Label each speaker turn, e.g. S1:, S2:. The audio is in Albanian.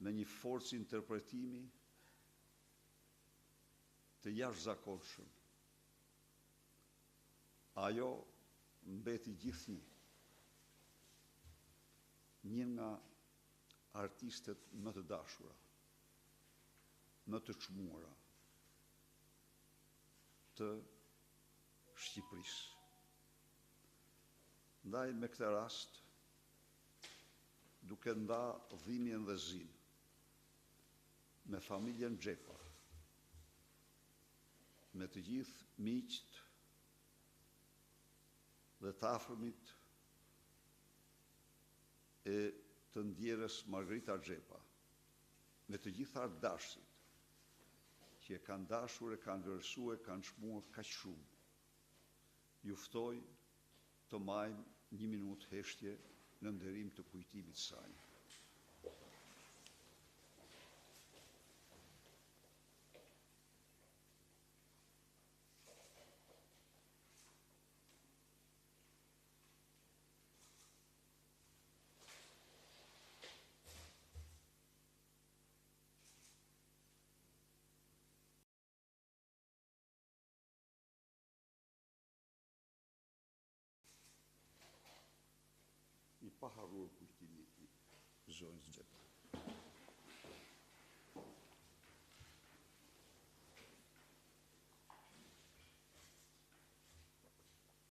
S1: me një forcë interpretimi të jashtëzakonshëm. Ajo mbeti gjithnjë një nga artistet më të dashura, më të çmuara të Shqipërisë. Ndaj me këtë rast, duke nda dhimbjen dhe zinë me familjen Xhepa, me të gjithë miqt dhe të afërmit e të ndjerës Margarita Xhepa, me të gjithë ardashësit që e kanë dashur, e kanë vlerësuar, e kanë çmuar kaq shumë, ju ftoj të marrim një minutë heshtje në nderim të kujtimit saj. I paharruar kujtimi i zonës Xhepa.